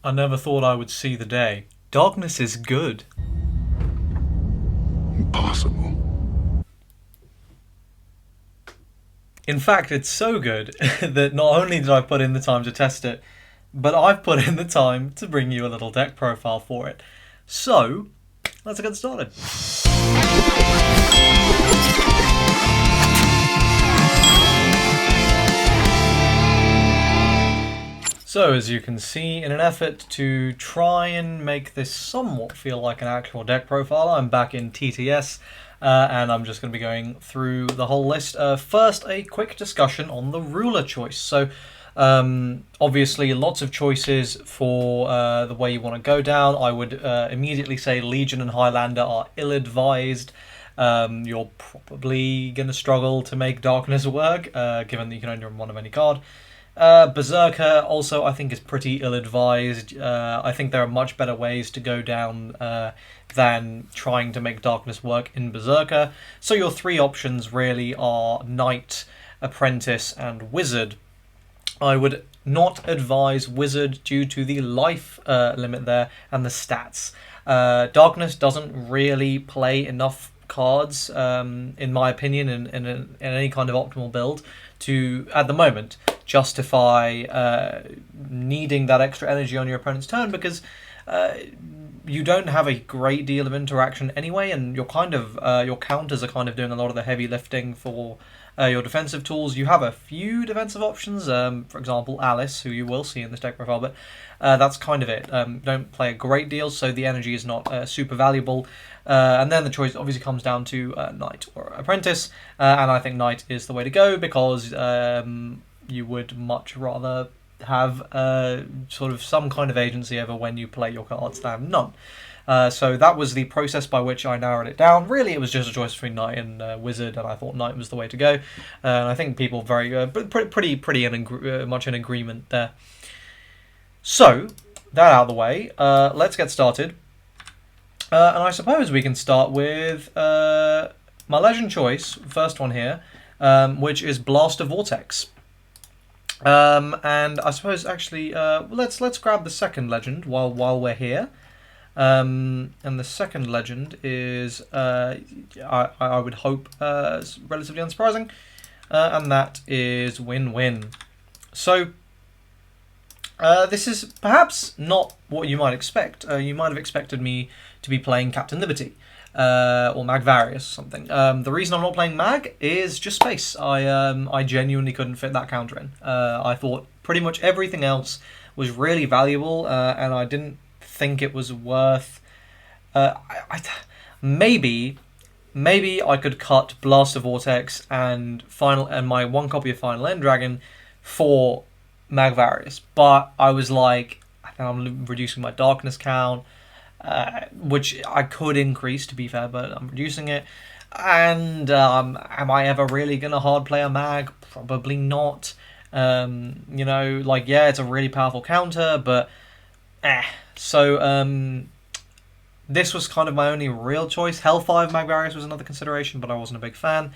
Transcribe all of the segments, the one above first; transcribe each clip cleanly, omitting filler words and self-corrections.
I never thought I would see the day. Darkness is good. Impossible. In fact, it's so good that not only did I put in the time to test it, but I've put in the time to bring you a little deck profile for it. So, let's get started. So, as you can see, in an effort to try and make this somewhat feel like an actual deck profile, I'm back in TTS, and I'm just going to be going through the whole list. First, a quick discussion on the ruler choice. So, obviously, lots of choices for the way you want to go down. I would immediately say Legion and Highlander are ill-advised. You're probably going to struggle to make Darkness work, given that you can only run one of any card. Berserker also I think is pretty ill-advised. I think there are much better ways to go down than trying to make Darkness work in Berserker. So your three options really are Knight, Apprentice, and Wizard. I would not advise Wizard due to the life limit there and the stats. Darkness doesn't really play enough cards, in my opinion, in any kind of optimal build to, at the moment, justify needing that extra energy on your opponent's turn, because you don't have a great deal of interaction anyway, and you're kind of your counters are kind of doing a lot of the heavy lifting for your defensive tools. You have a few defensive options, for example Alice, who you will see in this deck profile, but that's kind of it. Don't play a great deal, so the energy is not super valuable. And then the choice obviously comes down to Knight or Apprentice, and I think Knight is the way to go, because you would much rather have sort of some kind of agency over when you play your cards than none. So that was the process by which I narrowed it down. Really, it was just a choice between Knight and Wizard, and I thought Knight was the way to go. And I think people very pretty much in agreement there. So that out of the way, let's get started. And I suppose we can start with my legend choice, first one here, which is Blaster Vortex. And I suppose actually, let's grab the second legend while we're here. And the second legend is, I would hope, relatively unsurprising, and that is Win-Win. So this is perhaps not what you might expect. You might have expected me to be playing Captain Liberty, or Magvarius or something. The reason I'm not playing Mag is just space. I genuinely couldn't fit that counter in. I thought pretty much everything else was really valuable, and I didn't think it was worth. Maybe I could cut Blaster Vortex and my one copy of Final End Dragon for Magvarius, but I was like, I think I'm reducing my Darkness count, which I could increase, to be fair, but I'm reducing it. And am I ever really going to hard play a Mag? Probably not. Yeah, it's a really powerful counter, but So this was kind of my only real choice. Hellfire Magvarius was another consideration, but I wasn't a big fan.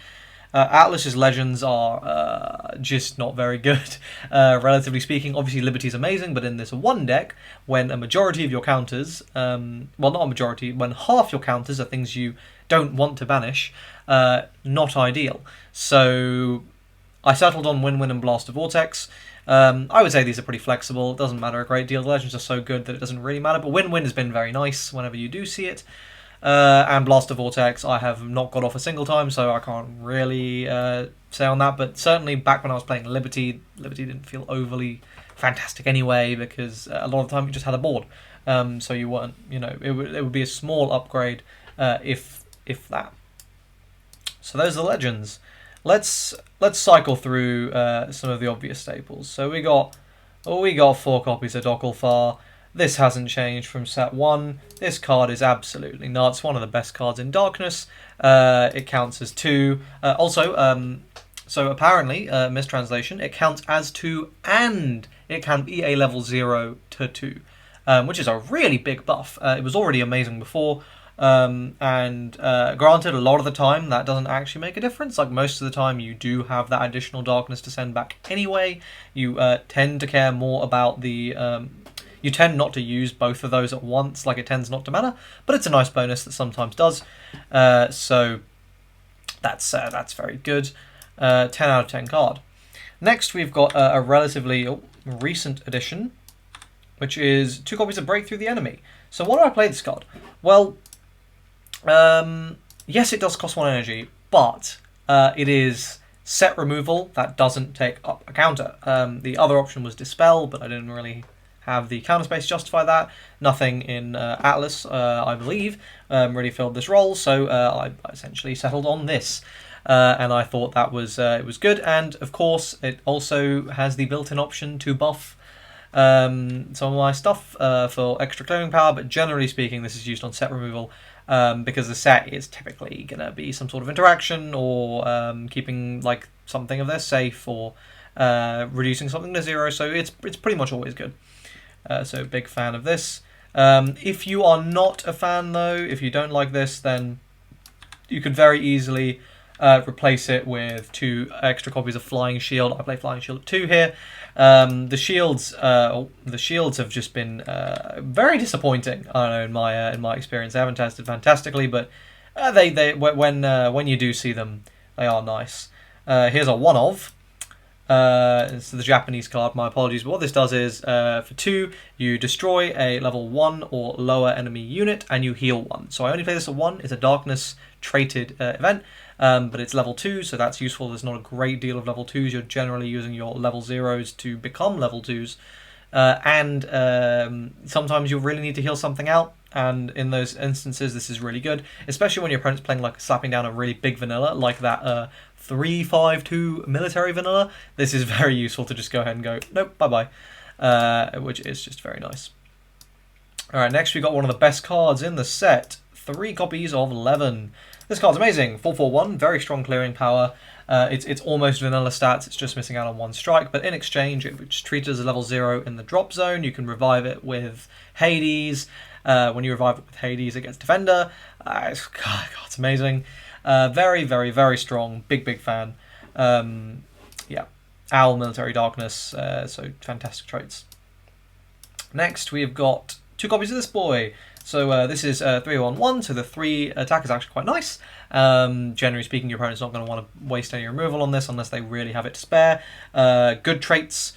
Atlas's legends are just not very good, relatively speaking. Obviously, Liberty's amazing, but in this one deck, when a majority of your counters, well, not a majority, when half your counters are things you don't want to banish, not ideal. So I settled on Win-Win and Blaster Vortex. I would say these are pretty flexible. It doesn't matter a great deal. The legends are so good that it doesn't really matter, but Win-Win has been very nice whenever you do see it. And Blaster Vortex I have not got off a single time, so I can't really say on that, but certainly back when I was playing Liberty didn't feel overly fantastic anyway, because a lot of the time you just had a board, so you weren't, it would be a small upgrade, if that. So those are the legends. Let's cycle through some of the obvious staples. So we got 4 copies of Docklefar. This hasn't changed from set 1. This card is absolutely nuts. One of the best cards in Darkness. It counts as 2. So apparently, mistranslation, it counts as 2 and it can be a level 0 to 2, which is a really big buff. It was already amazing before. Granted, a lot of the time that doesn't actually make a difference. Like, most of the time you do have that additional darkness to send back anyway. You tend to care more about the You tend not to use both of those at once, like it tends not to matter, but it's a nice bonus that sometimes does. So that's very good. 10 out of 10 card. Next, we've got a relatively recent addition, which is 2 copies of Break Through the Enemy. So why do I play this card? Well, yes, it does cost 1 energy, but it is set removal that doesn't take up a counter. The other option was Dispel, but I didn't really have the counter space to justify that. Nothing in Atlas, I believe, really filled this role, so I essentially settled on this. And I thought that was it was good, and of course it also has the built-in option to buff some of my stuff for extra clearing power, but generally speaking this is used on set removal because the set is typically going to be some sort of interaction or keeping like something of their safe or reducing something to 0, so it's pretty much always good. So big fan of this. If you are not a fan though, if you don't like this, then you could very easily replace it with 2 extra copies of Flying Shield. I play Flying Shield at 2 here. The shields have just been very disappointing. I don't know in my experience. They haven't tested fantastically, but when you do see them, they are nice. Here's a one of. It's the Japanese card. My apologies, but what this does is for 2, you destroy a level 1 or lower enemy unit and you heal 1. So I only play this at 1. It's a darkness traded event. But it's level 2, so that's useful. There's not a great deal of level 2s. You're generally using your level 0s to become level 2s. And sometimes you'll really need to heal something out. And in those instances, this is really good. Especially when your opponent's playing like slapping down a really big vanilla, like that 3-5-2 military vanilla. This is very useful to just go ahead and go, nope, bye-bye. Which is just very nice. Alright, next we got one of the best cards in the set. 3 copies of Levin. This card's amazing. 4/4/1, very strong clearing power. It's almost vanilla stats, it's just missing out on 1 strike, but in exchange it's treated as a level 0 in the drop zone. You can revive it with Hades. When you revive it with Hades, it gets Defender. It's amazing. Very, very, very strong. Big fan. Yeah. Owl, Military Darkness, so fantastic traits. Next, we've got 2 copies of this boy. So this is 3/1/1, so the 3 attack is actually quite nice. Generally speaking, your opponent's not going to want to waste any removal on this unless they really have it to spare. Good traits.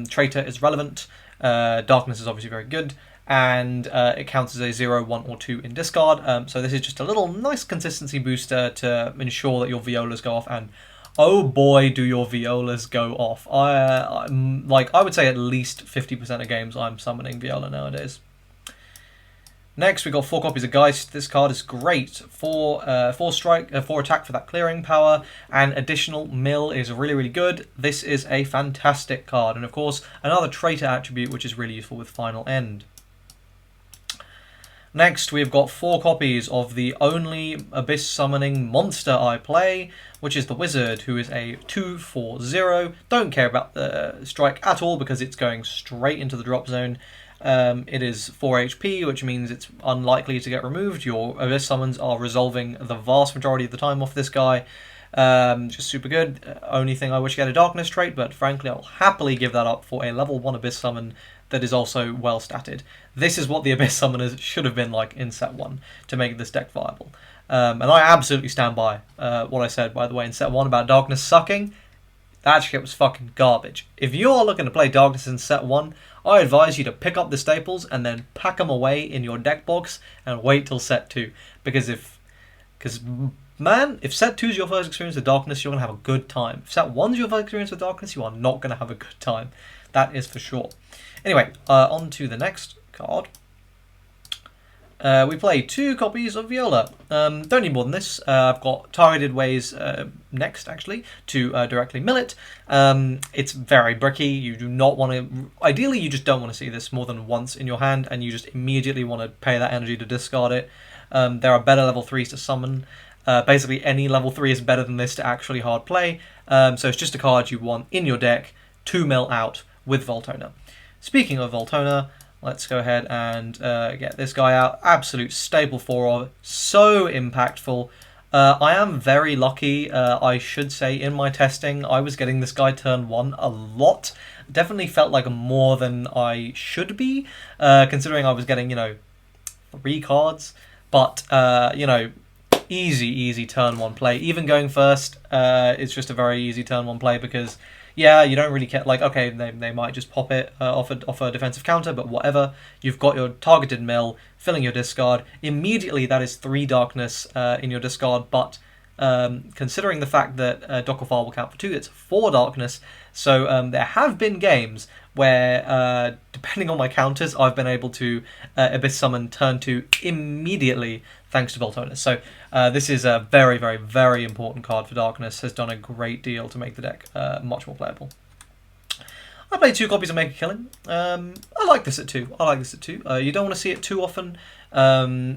Traitor is relevant. Darkness is obviously very good. And it counts as a 0, 1, or 2 in discard. So this is just a little nice consistency booster to ensure that your Violas go off. And oh boy, do your Violas go off. I would say at least 50% of games I'm summoning Viola nowadays. Next, we got 4 copies of Geist. This card is great for 4 strike, 4 attack for that clearing power, and additional mill is really, really good. This is a fantastic card, and of course, another traitor attribute which is really useful with Final End. Next, we've got 4 copies of the only Abyss summoning monster I play, which is the Wizard, who is a 2/4/0. Don't care about the strike at all because it's going straight into the drop zone. It is 4 HP, which means it's unlikely to get removed. Your Abyss summons are resolving the vast majority of the time off this guy. Just super good. Only thing I wish you had a Darkness trait, but frankly I'll happily give that up for a level 1 Abyss summon that is also well statted. This is what the Abyss summoners should have been like in set 1 to make this deck viable. And I absolutely stand by what I said, by the way, in set 1 about Darkness sucking. That shit was fucking garbage. If you are looking to play Darkness in set 1, I advise you to pick up the staples and then pack them away in your deck box and wait till set 2. Because if set 2 is your first experience with Darkness, you're going to have a good time. If set 1 is your first experience with Darkness, you are not going to have a good time. That is for sure. Anyway, on to the next card. We play 2 copies of Viola. Don't need more than this. I've got targeted ways next, actually, to directly mill it. It's very bricky. You do not want to... Ideally, you just don't want to see this more than once in your hand, and you just immediately want to pay that energy to discard it. There are better level 3s to summon. Basically, any level 3 is better than this to actually hard play. So it's just a card you want in your deck to mill out with Voltona. Speaking of Voltona... Let's go ahead and get this guy out. Absolute staple 4 of. So impactful. I am very lucky, I should say, in my testing. I was getting this guy turn 1 a lot. Definitely felt like more than I should be, considering I was getting, 3 cards. But, easy turn 1 play. Even going first, it's just a very easy turn 1 play because, yeah, you don't really care. Like, okay, they might just pop it off a defensive counter, but whatever. You've got your targeted mill, filling your discard. Immediately, that is 3 darkness in your discard, but considering the fact that Dockerfile will count for 2, it's 4 darkness. So there have been games where, depending on my counters, I've been able to Abyss Summon turn 2 immediately thanks to Voltonus. So this is a very, very, very important card for Darkness. Has done a great deal to make the deck much more playable. I played 2 copies of Make a Killing. I like this at 2. You don't want to see it too often.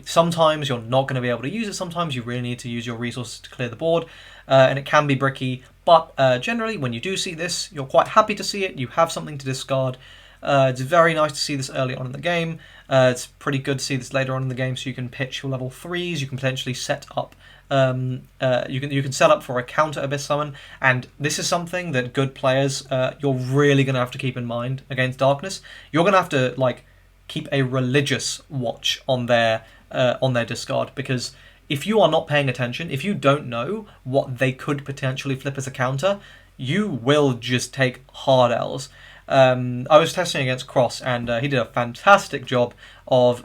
Sometimes you're not going to be able to use it. Sometimes you really need to use your resources to clear the board. And it can be bricky. But generally, when you do see this, you're quite happy to see it. You have something to discard. It's very nice to see this early on in the game. It's pretty good to see this later on in the game, so you can pitch your level 3s. You can potentially set up. You can set up for a counter Abyss Summon, and this is something that good players you're really going to have to keep in mind against Darkness. You're going to have to keep a religious watch on their discard, because if you are not paying attention, if you don't know what they could potentially flip as a counter, you will just take hard L's. I was testing against Cross, and he did a fantastic job of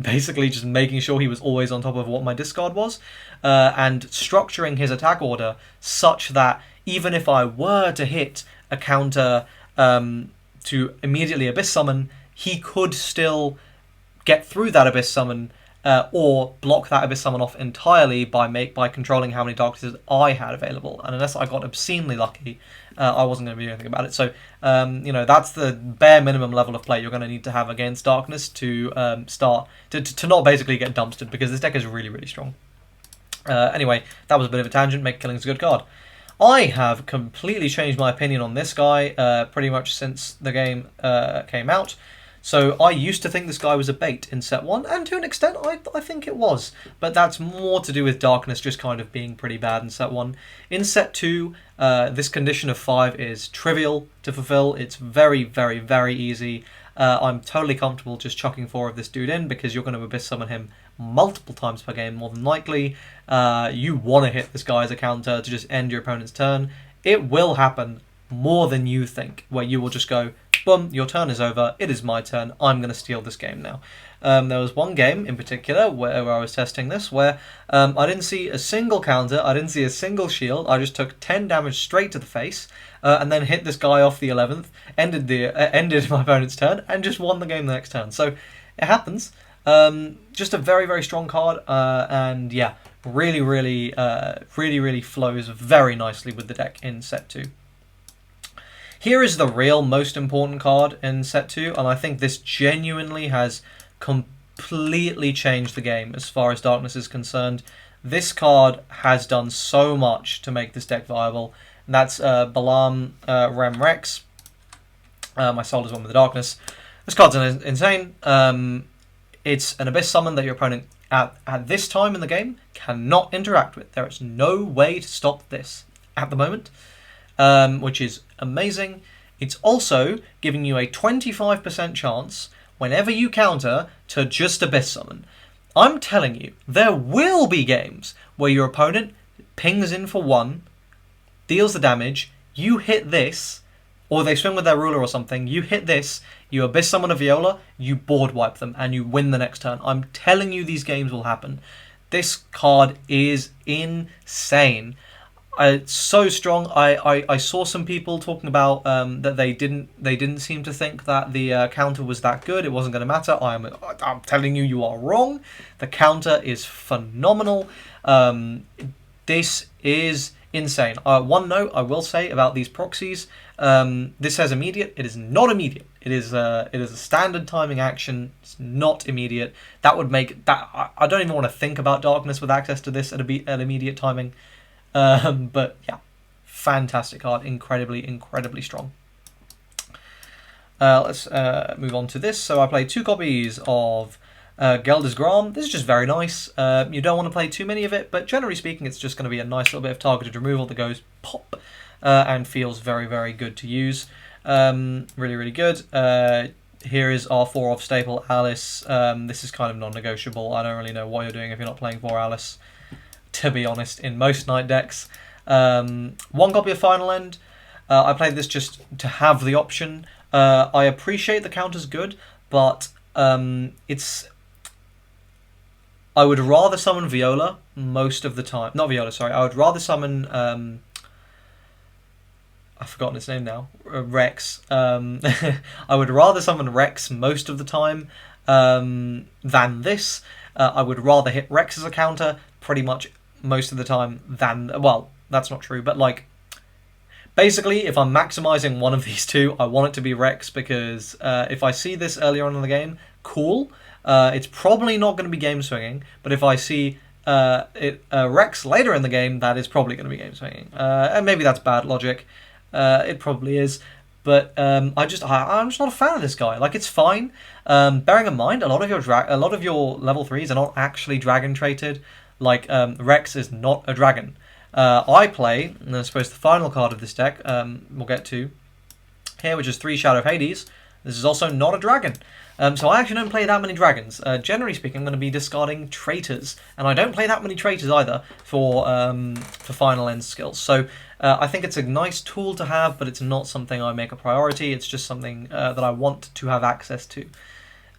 basically just making sure he was always on top of what my discard was, and structuring his attack order such that even if I were to hit a counter to immediately Abyss Summon, he could still get through that Abyss Summon or block that Abyss Summon off entirely by controlling how many Darknesses I had available. And unless I got obscenely lucky, I wasn't going to be doing anything about it. So, that's the bare minimum level of play you're going to need to have against Darkness to start to not basically get dumpstered, because this deck is really, really strong. Anyway, that was a bit of a tangent. Make Killing is a good card. I have completely changed my opinion on this guy pretty much since the game came out. So I used to think this guy was a bait in set 1, and to an extent I think it was. But that's more to do with Darkness just kind of being pretty bad in set 1. In set 2, this condition of 5 is trivial to fulfill. It's very, very, very easy. I'm totally comfortable just chucking 4 of this dude in, because you're going to Abyss Summon him multiple times per game, more than likely. You want to hit this guy as a counter to just end your opponent's turn. It will happen more than you think, where you will just go, boom, your turn is over, it is my turn, I'm going to steal this game now. There was one game in particular where I was testing this, where I didn't see a single counter, I didn't see a single shield, I just took 10 damage straight to the face, and then hit this guy off the 11th, ended my opponent's turn, and just won the game the next turn. So, it happens. Just a very, very strong card, and yeah, really, really flows very nicely with the deck in set 2. Here is the real most important card in set 2, and I think this genuinely has completely changed the game as far as Darkness is concerned. This card has done so much to make this deck viable, and that's Balaam Rem Rex. My soul is one with the Darkness. This card's insane. It's an Abyss Summon that your opponent at this time in the game cannot interact with. There is no way to stop this at the moment. Which is amazing. It's also giving you a 25% chance whenever you counter to just Abyss Summon. I'm telling you, there will be games where your opponent pings in for 1, deals the damage, you hit this, or they swing with their ruler or something, you hit this, you Abyss Summon a Viola, you board wipe them, and you win the next turn. I'm telling you, these games will happen. This card is insane. It's so strong. I saw some people talking about that they didn't seem to think that the counter was that good. It wasn't going to matter. I'm telling you, you are wrong. The counter is phenomenal. This is insane. One note I will say about these proxies. This says immediate. It is not immediate. It is a standard timing action. It's not immediate. That would make that. I don't even want to think about Darkness with access to this at immediate timing. But yeah, fantastic card, incredibly strong. Let's move on to this. So I played 2 copies of Gelder's Grom, this is just very nice. You don't want to play too many of it, but generally speaking, it's just going to be a nice little bit of targeted removal that goes pop and feels very, very good to use. Really, really good. Here is our 4-off staple, Alice. This is kind of non-negotiable. I don't really know what you're doing if you're not playing 4 Alice, to be honest, in most Knight decks. 1 copy of Final End. I played this just to have the option. I appreciate the counter's good, but it's... I would rather summon Viola most of the time. Not Viola, sorry. I would rather summon... I've forgotten its name now. Rex. I would rather summon Rex most of the time than this. I would rather hit Rex as a counter pretty much most of the time than... Well, that's not true, but like... Basically, if I'm maximizing one of these two, I want it to be Rex, because if I see this earlier on in the game, cool. It's probably not going to be game swinging, but if I see Rex later in the game, that is probably going to be game swinging. And maybe that's bad logic. It probably is, but I'm just not a fan of this guy. Like, it's fine. Bearing in mind, a lot of your level 3s are not actually dragon traded. Like, Rex is not a dragon. I play, and I suppose the final card of this deck we'll get to here, which is 3 Shadow of Hades. This is also not a dragon. So I actually don't play that many dragons. Generally speaking, I'm going to be discarding traitors, and I don't play that many traitors either for Final End skills. So I think it's a nice tool to have, but it's not something I make a priority. It's just something that I want to have access to.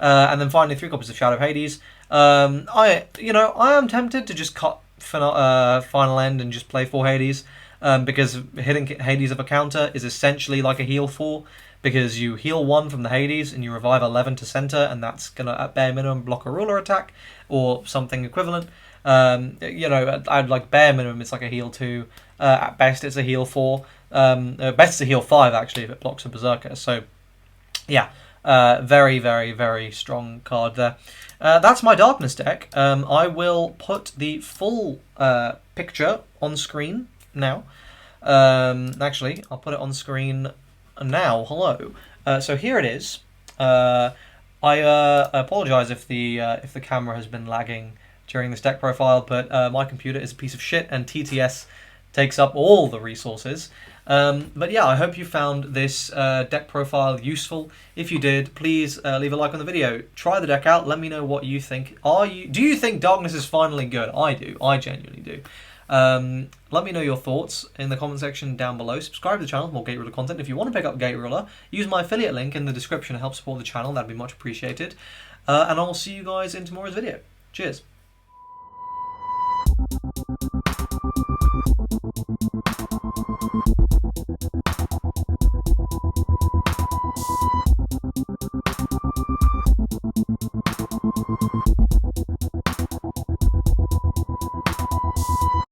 And then finally, 3 copies of Shadow of Hades. I am tempted to just cut Final End and just play 4 Hades, because hitting Hades of a counter is essentially like a heal 4. Because you heal 1 from the Hades and you revive 11 to center, and that's going to, at bare minimum, block a ruler attack or something equivalent. I'd like bare minimum, it's like a heal 2. At best, it's a heal 4. Best, it's a heal 5, actually, if it blocks a Berserker. So, yeah, very, very, very strong card there. That's my Darkness deck. I will put the full picture on screen now. Actually, I'll put it on screen now. Hello. So here it is. I apologise if the camera has been lagging during this deck profile, but my computer is a piece of shit and TTS takes up all the resources. But yeah, I hope you found this deck profile useful. If you did, please leave a like on the video. Try the deck out. Let me know what you think. Do you think Darkness is finally good? I do. I genuinely do. Let me know your thoughts in the comment section down below. Subscribe to the channel for more Gate Ruler content. If you want to pick up Gate Ruler, use my affiliate link in the description to help support the channel. That'd be much appreciated. And I'll see you guys in tomorrow's video. Cheers.